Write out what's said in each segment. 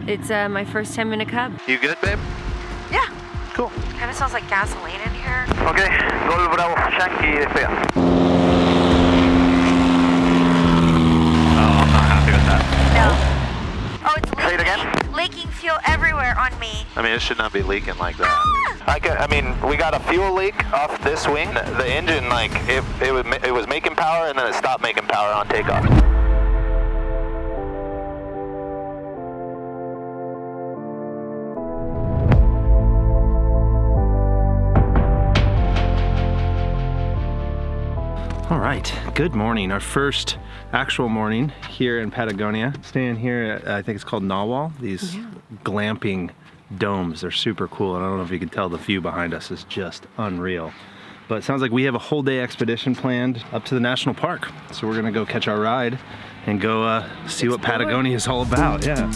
It's my first time in a Cub. You good, babe? Yeah. Cool. Kind of smells like gasoline in here. Okay, Golf Bravo, Yankee, despega. Oh, I'm not happy with that. No. Oh, it's leaking. Say it again? Leaking fuel everywhere on me. I mean, it should not be leaking like that. I mean, we got a fuel leak off this wing. The engine, like, it was making power and then it stopped making power on takeoff. All right, good morning. Our first actual morning here in Patagonia. Staying here at, I think it's called Nawal. These glamping domes. They're super cool. And I don't know if you can tell, the view behind us is just unreal. But it sounds like we have a whole day expedition planned up to the national park. So we're gonna go catch our ride and go see what Patagonia is all about. Yeah.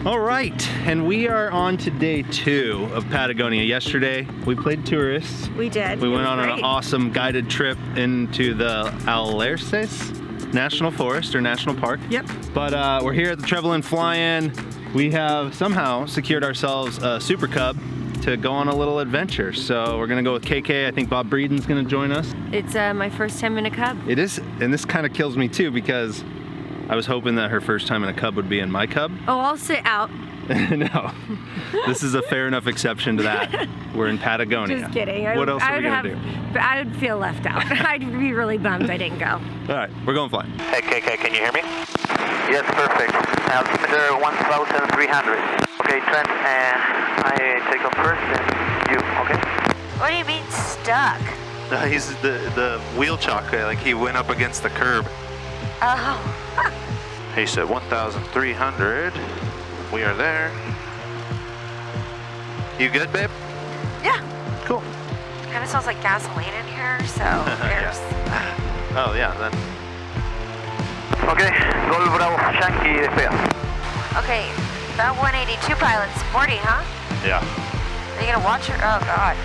All right, and we are on to day 2 of Patagonia. Yesterday, we played tourists. We did. We went on an awesome guided trip into the Alerces National Forest or National Park. Yep. But we're here at the Travel and Fly-In. We have somehow secured ourselves a Super Cub to go on a little adventure. So we're gonna go with KK. I think Bob Breeden's gonna join us. It's my first time in a Cub. It is, and this kind of kills me too because I was hoping that her first time in a Cub would be in my Cub. Oh, I'll sit out. No, this is a fair enough exception to that. We're in Patagonia. Just kidding. What else are we gonna do? I would feel left out. I'd be really bummed I didn't go. All right, we're going flying. Hey, KK, can you hear me? Yes, perfect. Altimeter 1,300. Okay, Trent, and I take off first, and you, okay? What do you mean stuck? No, he's the wheel chock, like he went up against the curb. Oh. He said 1,300. We are there. You good, babe? Yeah. Cool. Kind of smells like gasoline in here, so there's... Oh, yeah, then. Okay, Golf Bravo, Yankee, despega. Okay, that 182 pilot's sporty, huh? Yeah. Are you gonna watch her? Oh, God.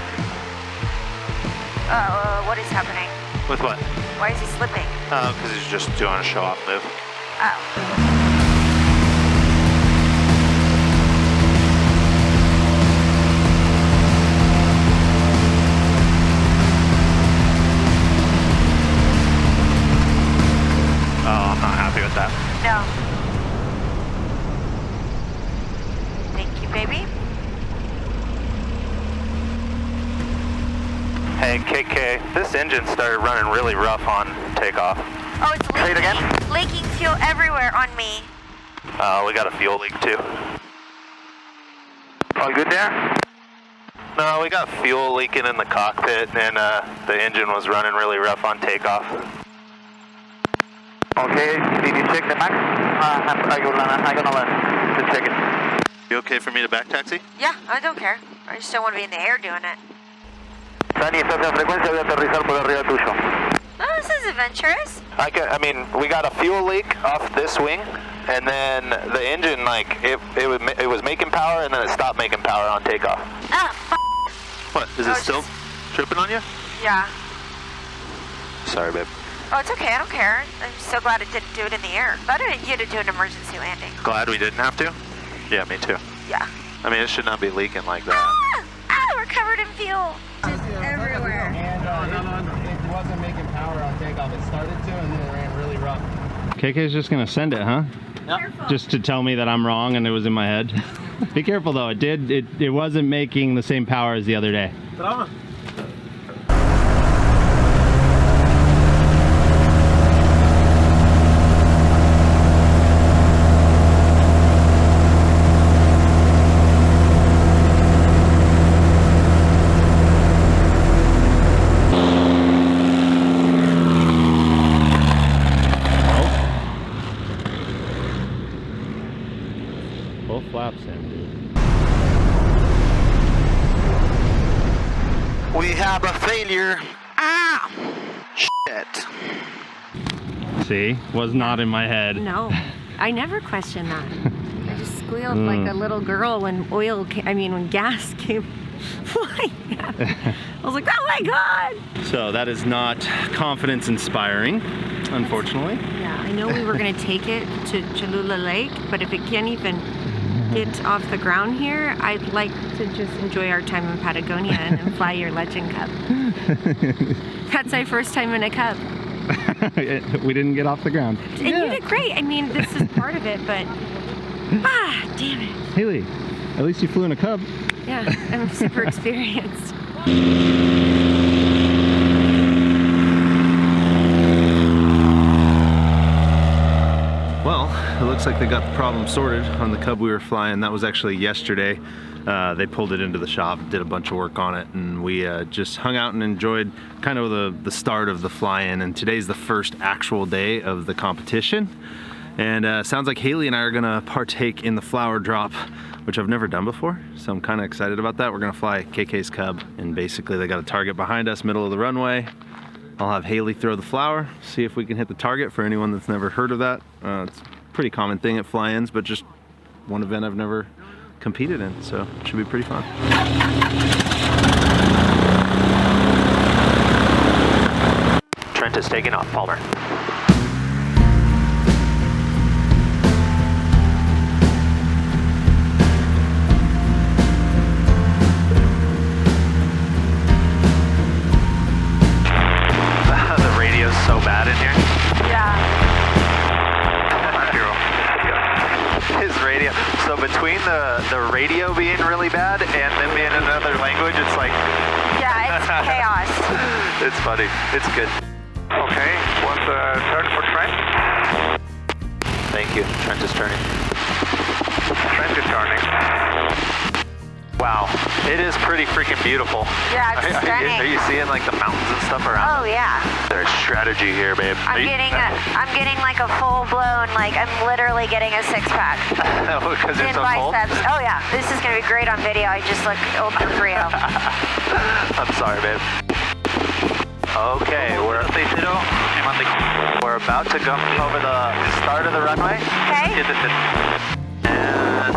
What is happening? With what? Why is he slipping? Oh, because he's just doing a show-off move. Oh. Oh, I'm not happy with that. No. Thank you, baby. Hey, KK, this engine started running really rough on takeoff. Oh, it's leaking. Say it again? Leaking fuel everywhere on me. We got a fuel leak too. All good there? No, we got fuel leaking in the cockpit and the engine was running really rough on takeoff. Okay, did you check the max? I'm gonna learn to check it. You okay for me to back taxi? Yeah, I don't care. I just don't want to be in the air doing it. Dani, estás en frecuencia, voy a aterrizar por arriba tuyo. Oh, this is adventurous. I mean, we got a fuel leak off this wing, and then the engine, like, it was making power, and then it stopped making power on takeoff. Ah, What, is it still tripping on you? Yeah. Sorry, babe. Oh, it's okay. I don't care. I'm so glad it didn't do it in the air. Glad I didn't get to do an emergency landing. Glad we didn't have to? Yeah, me too. Yeah. I mean, it should not be leaking like that. We're covered in fuel. Just everywhere. And it wasn't making power on takeoff. It started to, and then it ran really rough. KK's just gonna send it, huh? Careful. Just to tell me that I'm wrong and it was in my head. Be careful though, it wasn't making the same power as the other day. Both flaps in, dude. have a failure. Ah! Shit. See, was not in my head. No, I never questioned that. I just squealed like a little girl when when gas came flying at me. I was like, oh my God! So that is not confidence inspiring, unfortunately. Yeah, I know we were gonna take it to Cholila Lake, but if it can't even get off the ground here, I'd like to just enjoy our time in Patagonia and then fly your Legend Cub. That's my first time in a Cub. We didn't get off the ground. And you did great. I mean, this is part of it, but damn it. Haley, at least you flew in a Cub. Yeah, I'm super experienced. Well, it looks like they got the problem sorted on the Cub we were flying. That was actually yesterday. They pulled it into the shop, did a bunch of work on it, and we just hung out and enjoyed kind of the start of the fly-in. And today's the first actual day of the competition. And sounds like Haley and I are gonna partake in the flower drop, which I've never done before. So I'm kind of excited about that. We're gonna fly KK's Cub, and basically they got a target behind us, middle of the runway. I'll have Haley throw the flower, see if we can hit the target for anyone that's never heard of that. It's a pretty common thing at fly-ins, but just one event I've never competed in, so it should be pretty fun. Trent is taking off, Palmer. The radio's so bad in here. Yeah. His radio. So between the radio being really bad and then being in another language, it's like... Yeah, it's chaos. It's funny. It's good. Okay, what's the turn for Trent? Thank you. Trent is turning. Trent is turning. Wow, it is pretty freaking beautiful. Yeah, it's stunning. Are you seeing like the mountains and stuff around? Oh yeah. There's strategy here, babe. I'm getting like a full blown, like I'm literally getting a 6-pack. Because In it's a full? biceps. Oh yeah, this is gonna be great on video. I just look ultra real. I'm sorry, babe. Okay, we're about to go over the start of the runway. Okay. And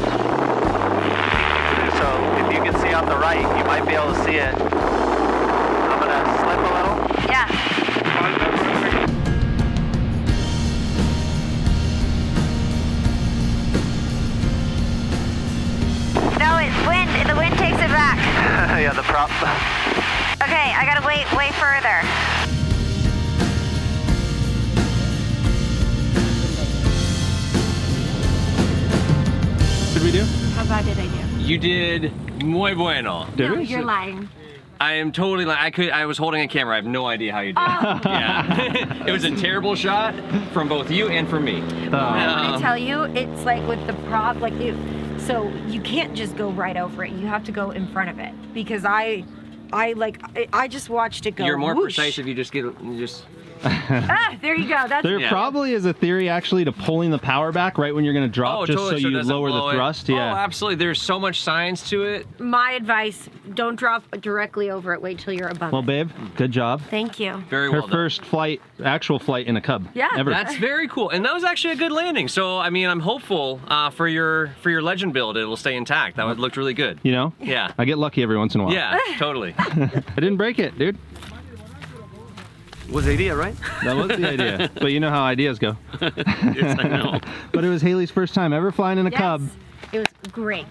so if you can see on the right, you might be able to see it. I'm gonna slip a little. Yeah. No, it's wind. The wind takes it back. Yeah, the prop. Okay, I gotta wait way further. What did we do? How bad did I do? You did muy bueno. Did No, we? you're lying. I am totally like I was holding a camera. I have no idea how you did it. Yeah. It was a terrible shot from both you and from me. I want to tell you, it's like with the prop, like so you can't just go right over it. You have to go in front of it because I just watched it go. You're more whoosh. precise if you just There you go. That's There probably is a theory actually to pulling the power back right when you're going to drop, just totally, so it you doesn't lower blow the it. thrust. Oh, Yeah. absolutely. There's so much science to it. my advice. Don't drop directly over it. Wait till you're above Well, it. babe, good job. Thank you. Very Her well done. first flight, actual flight in a Cub. Yeah. Ever. That's very cool, and that was actually a good landing. So I mean, I'm hopeful for your Legend build, it'll stay intact. That looked really good. You know? Yeah. I get lucky every once in a while. Yeah, totally. I didn't break it, dude. Was the idea, right? That was the idea. But you know how ideas go. Yes, I know. But it was Haley's first time ever flying in a Yes. Cub. It was great.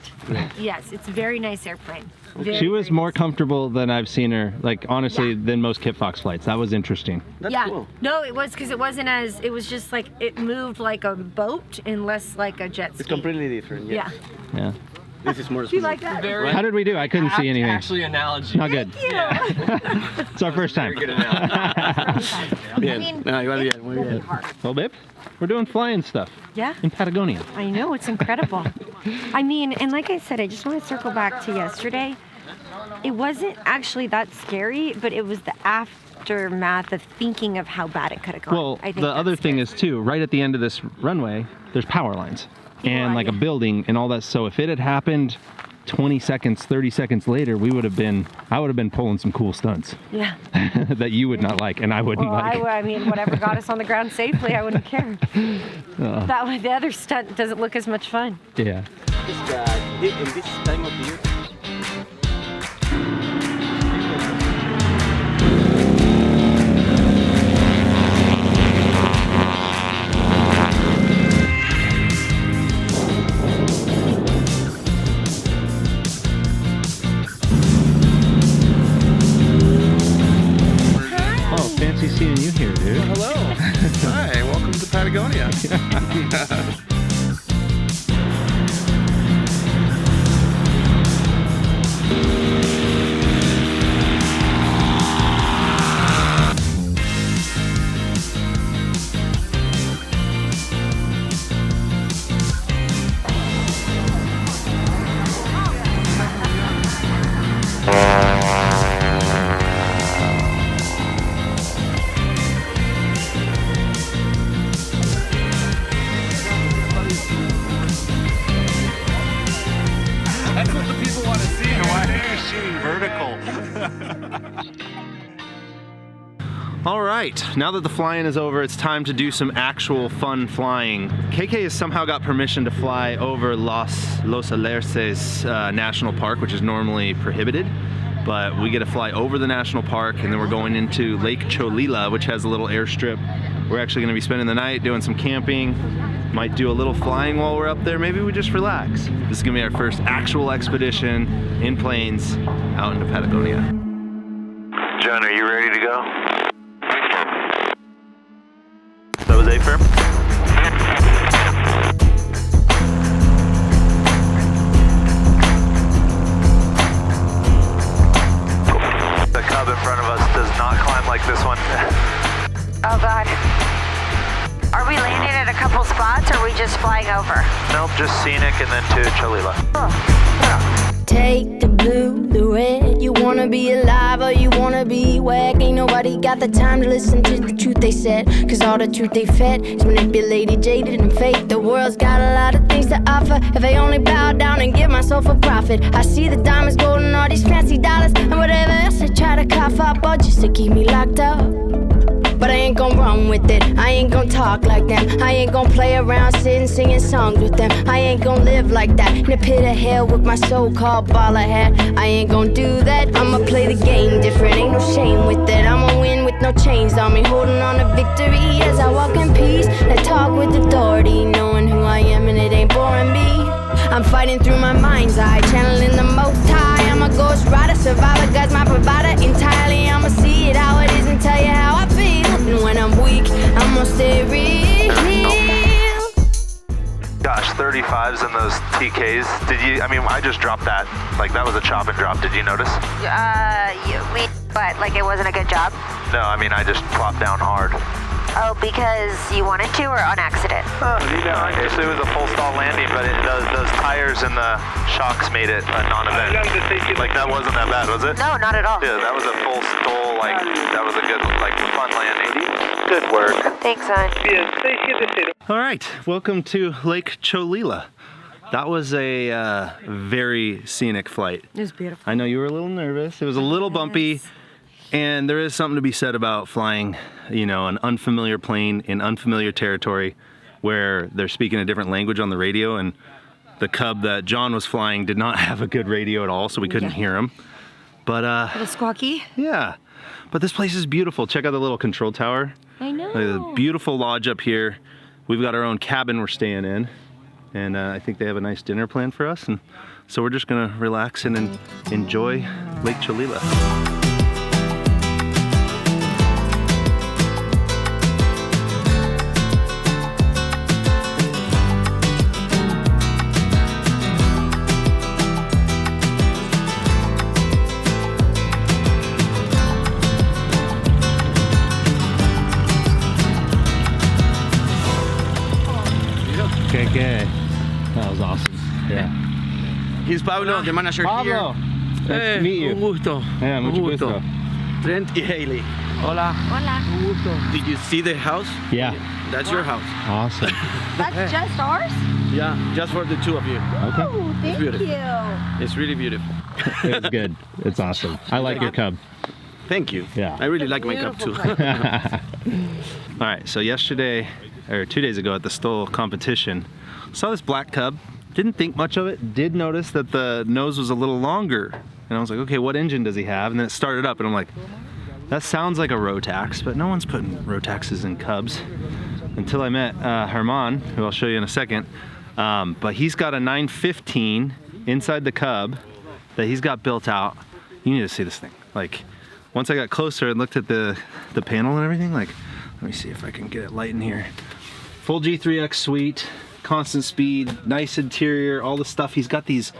Yes, it's a very nice airplane. Very, She was very more nice. comfortable than I've seen her, like honestly, Yeah. than most Kit Fox flights. That was interesting. That's Yeah. cool. No, it was because it wasn't as. It was just like it moved like a boat and less like a jet ski. It's completely different. Yeah. Yeah. This is more. Do you like that? Very How did we do? I couldn't see anything. Actually, analogy. Not good. Yeah. It's our first time. Very good analogy. Bien. I mean, No, igual it's bien, muy really bien. hard. Well, babe, we're doing flying stuff Yeah. in Patagonia. I know, it's incredible. I mean, and like I said, I just want to circle back to yesterday. It wasn't actually that scary, but it was the aftermath of thinking of how bad it could have gone. Well, I think the other that's thing scary. is too, right at the end of this runway, there's power lines and Well, like a yeah. building and all that. So if it had happened 20 seconds, 30 seconds later, I would have been pulling some cool stunts Yeah. that you would not like and I wouldn't Well, like. I mean, whatever got us on the ground safely, I wouldn't care. That way, the other stunt doesn't look as much fun. Yeah. In this time of year. Oh, fancy seeing you here, dude. Hello. Hi, welcome to Patagonia. That's what the people want to see. Why are you shooting vertical? All right, now that the flying is over, it's time to do some actual fun flying. KK has somehow got permission to fly over Los Alerces National Park, which is normally prohibited, but we get to fly over the national park, and then we're going into Lake Cholila, which has a little airstrip. We're actually gonna be spending the night doing some camping, might do a little flying while we're up there, maybe we just relax. This is gonna be our first actual expedition in planes out into Patagonia. John, are you ready to go? That was A-firm? The cub in front of us does not climb like this one. Oh God. Are we landing at a couple spots or are we just flying over? Nope, just Scenic and then to Cholila. Take the blue, the red. You wanna be alive or you wanna be whack. Ain't nobody got the time to listen to the truth they said, cause all the truth they fed is manipulated, jaded, and fake. The world's got a lot of things to offer if I only bow down and give myself a profit. I see the diamonds, gold, and all these fancy dollars, and whatever else I try to cough up, all just to keep me locked up. But I ain't gon' run with it, I ain't gon' talk like them, I ain't gon' play around sitting singing songs with them. I ain't gon' live like that, in a pit of hell with my so-called baller hat. I ain't gon' do that, I'ma play the game different, ain't no shame with it. I'ma win with no chains on me, holding on to victory as I walk in peace. I talk with authority, knowing who I am and it ain't boring me. I'm fighting through my mind's eye, channeling the most high. I'm a ghost rider, survivor, God's my provider entirely. I'ma see it how it is and tell you how I feel. And when I'm weak, I'ma stay real. Gosh, 35s in those TKs. Did you, I mean, I just dropped that. Like, that was a chop and drop. Did you notice? But like it wasn't a good job? No, I mean, I just plopped down hard. Oh, because you wanted to or on accident? It was a full stall landing, but those tires and the shocks made it a non-event. Like, that wasn't that bad, was it? No, not at all. Yeah, that was a full stall, like, that was a good, like, fun landing. Good work. Thanks, hon. All right, welcome to Lake Cholila. That was a very scenic flight. It was beautiful. I know you were a little nervous. It was a little bumpy, and there is something to be said about flying, you know, an unfamiliar plane in unfamiliar territory where they're speaking a different language on the radio, and the Cub that John was flying did not have a good radio at all, so we couldn't hear him. But A little squawky. yeah, but this place is beautiful. Check out the little control tower. I know. There's a beautiful lodge up here. We've got our own cabin we're staying in, and I think they have a nice dinner planned for us, and so we're just gonna relax and enjoy Lake Cholila. Okay. That was awesome. Yeah. He's Pablo, the manager Pablo, here. nice to meet you. Un gusto. Yeah, mucho Un gusto. Trent y Haley. Hola. Hola. Un gusto. Did you see the house? Yeah. That's your house. Awesome. That's just ours? Yeah, just for the two of you. Okay. Oh, thank beautiful. you. It's really beautiful. It's good. It's awesome. I like your Cub. Thank you. Yeah. I really like my cup too. All right, so yesterday, or 2 days ago at the Stoll competition, saw this black Cub. Didn't think much of it. Did notice that the nose was a little longer. And I was like, okay, what engine does he have? And then it started up and I'm like, that sounds like a Rotax, but no one's putting Rotaxes in Cubs. Until I met Herman, who I'll show you in a second. But he's got a 915 inside the Cub that he's got built out. You need to see this thing. Like, once I got closer and looked at the panel and everything, like, let me see if I can get it light in here. Full G3X suite, constant speed, nice interior, all the stuff. He's got these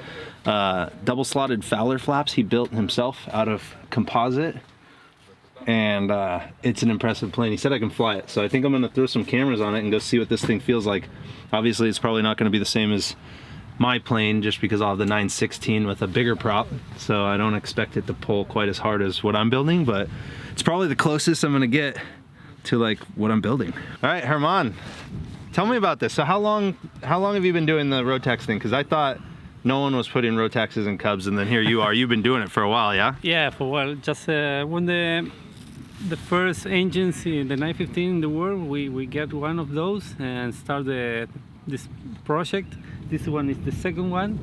double slotted Fowler flaps he built himself out of composite. And it's an impressive plane. He said I can fly it. So I think I'm gonna throw some cameras on it and go see what this thing feels like. Obviously it's probably not gonna be the same as my plane just because I'll have the 916 with a bigger prop. So I don't expect it to pull quite as hard as what I'm building, but it's probably the closest I'm gonna get to like what I'm building. All right, Herman, tell me about this. So how long have you been doing the Rotax thing? Because I thought no one was putting Rotaxes in Cubs, and then here you are. You've been doing it for a while, yeah? Yeah, for a while. Just when the first engines in the 915 in the world, we get one of those and start this project. This one is the second one.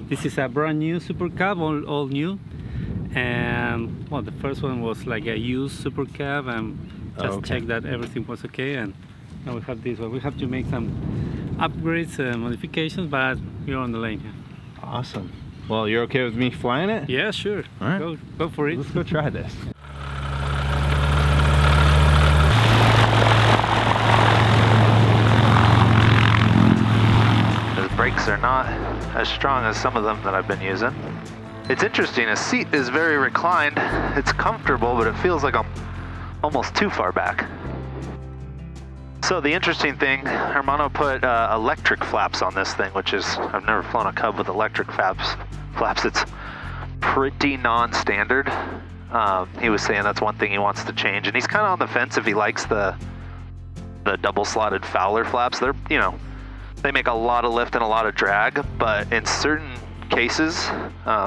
This is a brand new Super Cab, all new. And well, the first one was like a used Super Cab, and just check that everything was okay. And now we have this one. We have to make some upgrades and modifications, but we're on the lane. Awesome. Well, you're okay with me flying it? Yeah, sure. All right. Go for it. Let's go try this. Brakes are not as strong as some of them that I've been using. It's interesting, the seat is very reclined. It's comfortable, but it feels like I'm almost too far back. So the interesting thing, Hermano put electric flaps on this thing, which is, I've never flown a Cub with electric flaps. It's pretty non-standard. He was saying that's one thing he wants to change, and he's kind of on the fence if he likes the double slotted Fowler flaps. They're, you know, they make a lot of lift and a lot of drag, but in certain cases,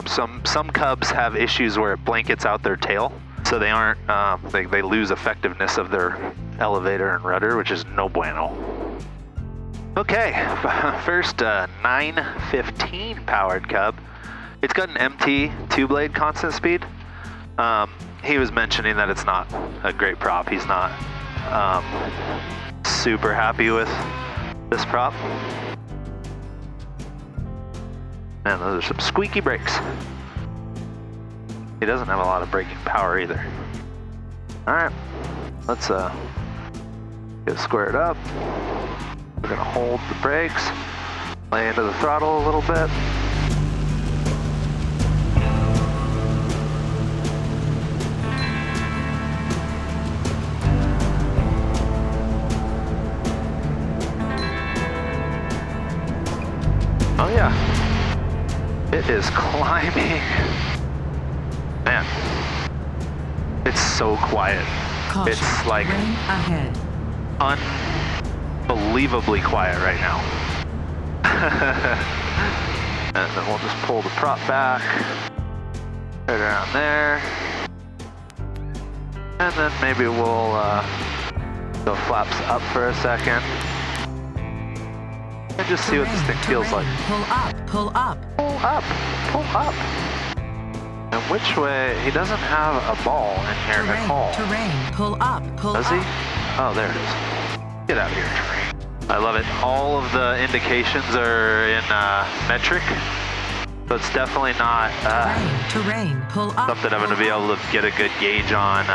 some Cubs have issues where it blankets out their tail, so they aren't, they lose effectiveness of their elevator and rudder, which is no bueno. Okay, first 915 powered Cub. It's got an MT 2-blade constant speed. He was mentioning that it's not a great prop. He's not super happy with this prop. And those are some squeaky brakes. He doesn't have a lot of braking power either. All right, let's get squared up. We're gonna hold the brakes, lay into the throttle a little bit. Oh yeah, it is climbing. Man, it's so quiet. Caution, it's like ahead. Unbelievably quiet right now. And then we'll just pull the prop back, right around there. And then maybe we'll go flaps up for a second. And just see what this thing feels like. Pull up, pull up. Pull up, pull up. And which way? He doesn't have a ball in here at all. Terrain, pull up, pull up. Does he? Oh, there it is. Get out of here, terrain. I love it. All of the indications are in metric. So it's definitely not terrain, pull up. Something I'm going to be able to get a good gauge on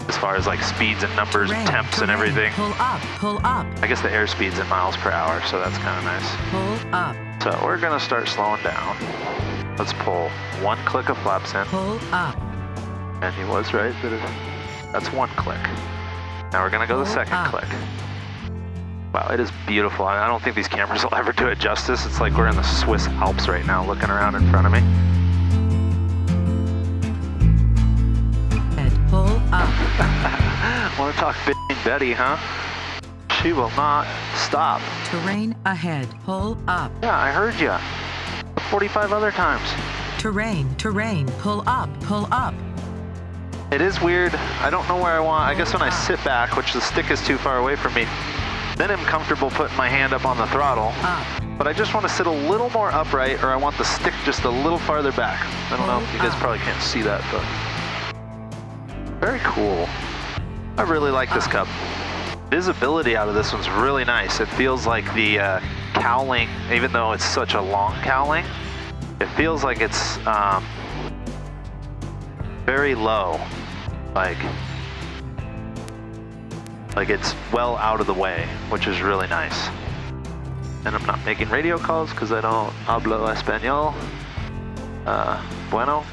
as far as like speeds and numbers and temps and everything. Pull up, pull up. I guess the airspeed's in miles per hour, so that's kind of nice. Pull up. So we're gonna start slowing down. Let's pull one click of flaps in. Pull up. And he was right, that's one click. Now we're gonna go the second click. Wow, it is beautiful. I don't think these cameras will ever do it justice. It's like we're in the Swiss Alps right now, looking around in front of me. Pull up. Want to talk Big Betty, huh? She will not stop. Terrain ahead. Pull up. Yeah, I heard ya. 45 other times. Terrain. Pull up. Pull up. It is weird. I don't know where I want. I guess when I sit back, which the stick is too far away from me, then I'm comfortable putting my hand up on the throttle. Up. But I just want to sit a little more upright, or I want the stick just a little farther back. I don't know if you guys probably can't see that, but very cool. I really like this Cub. Visibility out of this one's really nice. It feels like the cowling, even though it's such a long cowling, it feels like it's very low, like it's well out of the way, which is really nice. And I'm not making radio calls because I don't hablo español. Bueno.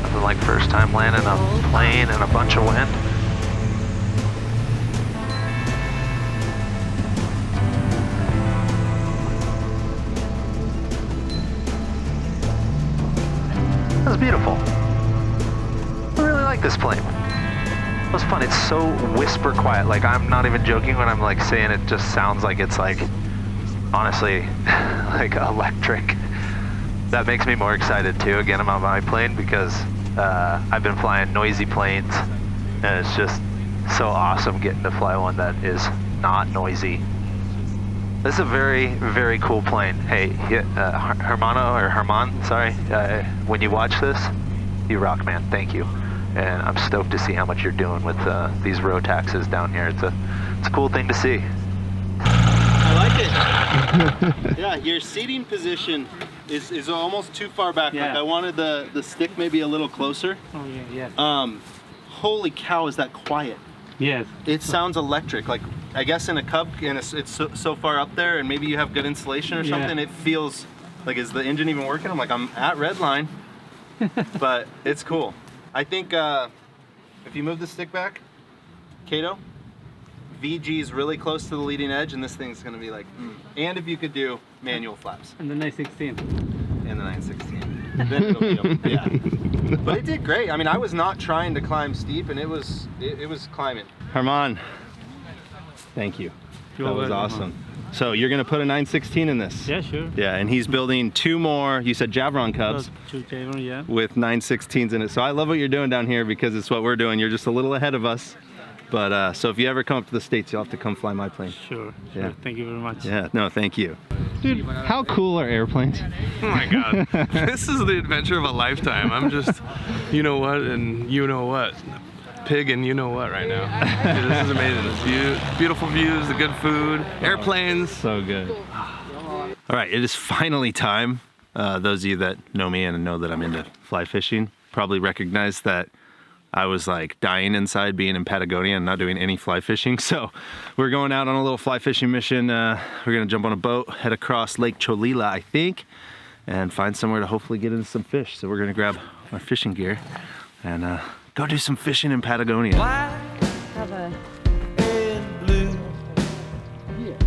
Nothing like first time landing a plane in a bunch of wind. That's beautiful. I really like this plane. It was fun. It's so whisper quiet. Like, I'm not even joking when I'm like saying it just sounds like it's like, honestly, like electric. That makes me more excited too, again, about my plane, because I've been flying noisy planes, and it's just so awesome getting to fly one that is not noisy. This is a very, very cool plane. Hey, Herman, sorry, when you watch this, you rock, man. Thank you. And I'm stoked to see how much you're doing with these road taxes down here. It's a cool thing to see. I like it. Yeah, your seating position is almost too far back. Yeah. Like I wanted the stick maybe a little closer. Oh yeah. Holy cow, is that quiet? Yes. It sounds electric. Like I guess in a Cub, and it's so far up there, and maybe you have good insulation or something. It feels like, is the engine even working? I'm like, I'm at red line, but it's cool. I think if you move the stick back, Kato, VG is really close to the leading edge, and this thing's gonna be like, And if you could do manual flaps. And the 916. And the 916. Then it'll be up, yeah. But it did great. I mean, I was not trying to climb steep, and it was climbing. Herman, thank you. That was awesome. So you're gonna put a 916 in this? Yeah, sure. Yeah, and he's building 2 more, you said Javron Cubs. 2 Javron, yeah. With 916s in it. So I love what you're doing down here, because it's what we're doing. You're just a little ahead of us. But so if you ever come up to the States, you'll have to come fly my plane. Sure. Yeah. Thank you very much. Yeah, no, thank you. Dude, how cool are airplanes? Oh my God. This is the adventure of a lifetime. I'm just, you know what, and you know what. Pig and you know what right now. Dude, this is amazing. It's beautiful views, the good food, airplanes. So good. All right, it is finally time. Those of you that know me and know that I'm into fly fishing probably recognize that I was like dying inside being in Patagonia and not doing any fly fishing. So we're going out on a little fly fishing mission. We're gonna jump on a boat, head across Lake Cholila, I think, and find somewhere to hopefully get into some fish. So we're gonna grab our fishing gear and go do some fishing in Patagonia. Have a blue. Yeah.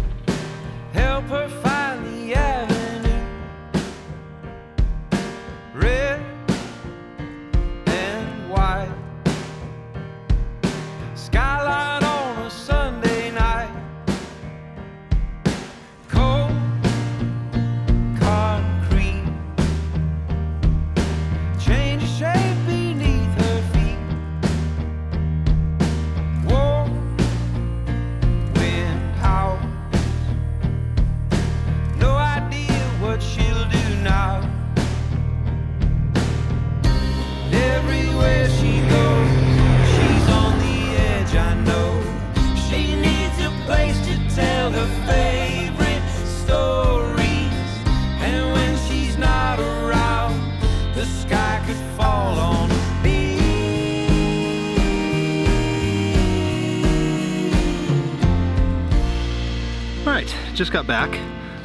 Help her find the avenue. Red and white. Skyline on a Sunday night. Cold concrete. Change of shape beneath her feet. Warm wind power. No idea what she'll do now. Everywhere she goes, she's on the edge, I know. She needs a place to tell her favorite stories. And when she's not around, the sky could fall on me. All right, just got back.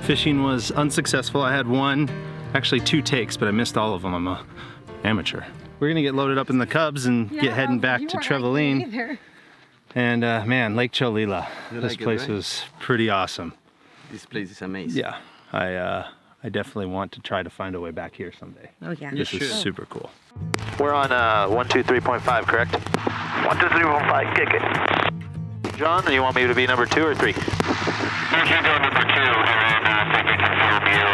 Fishing was unsuccessful. I had actually 2 takes, but I missed all of them. I'm a amateur. We're gonna get loaded up in the Cubs and get heading back to Trevelin. And man, Lake Cholila. This place was pretty awesome. This place is amazing. Yeah, I I definitely want to try to find a way back here someday. Oh yeah. This is super cool. We're on 123.5, correct? 123.5, kick it. John, do you want me to be number 2 or 3? You can go number 2, and I think I can help you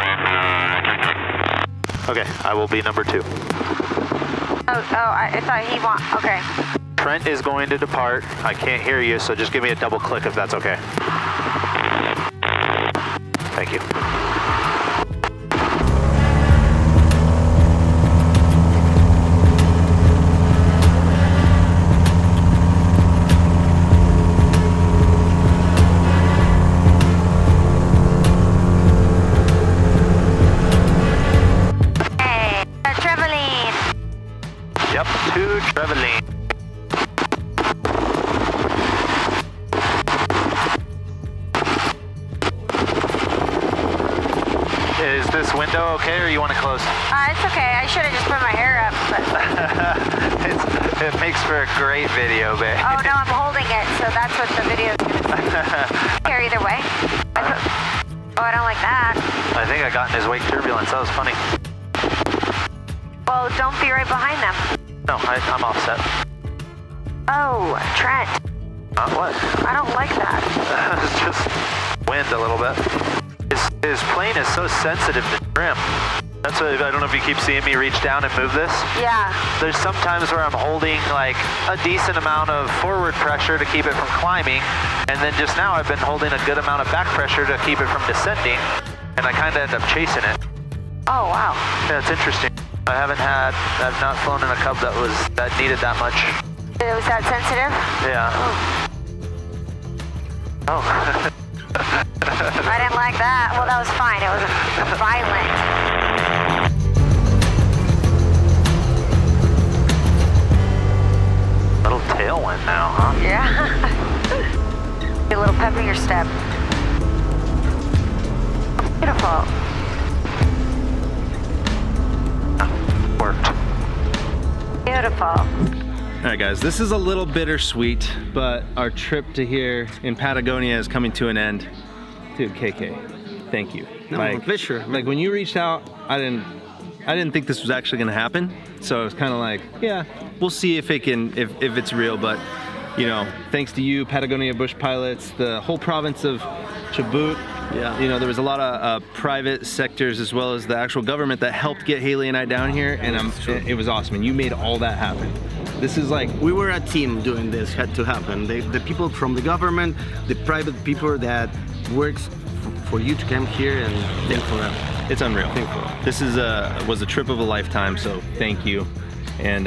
and Okay, I will be number 2. I thought he okay. Trent is going to depart. I can't hear you, so just give me a double click if that's okay. Thank you. Yep, 2 traveling. Is this window okay, or you want it closed? It's okay. I should have just put my hair up, but... It makes for a great video, babe. Oh, no, I'm holding it, so that's what the video is going to be. Here, either way. Oh, I don't like that. I think I got in his wake turbulence. That was funny. Well, don't be right behind them. No, I'm offset. Oh, Trent. What? I don't like that. It's just wind a little bit. His plane is so sensitive to trim. That's what, I don't know if you keep seeing me reach down and move this. Yeah. There's some times where I'm holding like a decent amount of forward pressure to keep it from climbing, and then just now I've been holding a good amount of back pressure to keep it from descending, and I kind of end up chasing it. Oh, wow. Yeah, it's interesting. I've not flown in a Cub that needed that much. It was that sensitive? Yeah. Oh. I didn't like that. Well, that was fine. It was violent. Little tailwind now, huh? Yeah. A little pep in your step. Beautiful. Worked. Beautiful. All right, guys, this is a little bittersweet, but our trip to here in Patagonia is coming to an end. Dude, KK, thank you. No, pleasure. Like when you reached out, I didn't think this was actually gonna happen. So I was kind of like, yeah, we'll see if it's real. But you know, thanks to you, Patagonia Bush Pilots, the whole province of Chubut. Yeah. You know, there was a lot of private sectors as well as the actual government that helped get Haley and I down here, and it was awesome. And you made all that happen. This is like... We were a team doing this, had to happen. The people from the government, the private people that works for you to come here and think for us. It's unreal. This was a trip of a lifetime, so thank you. And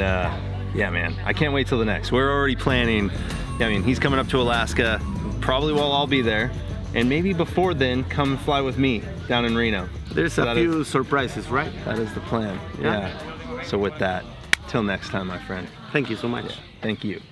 yeah, man, I can't wait till the next. We're already planning. I mean, he's coming up to Alaska, probably while I'll be there. And maybe before then, come fly with me down in Reno. There's a few surprises, right? That is the plan. Yeah. So with that, till next time, my friend. Thank you so much. Yeah. Thank you.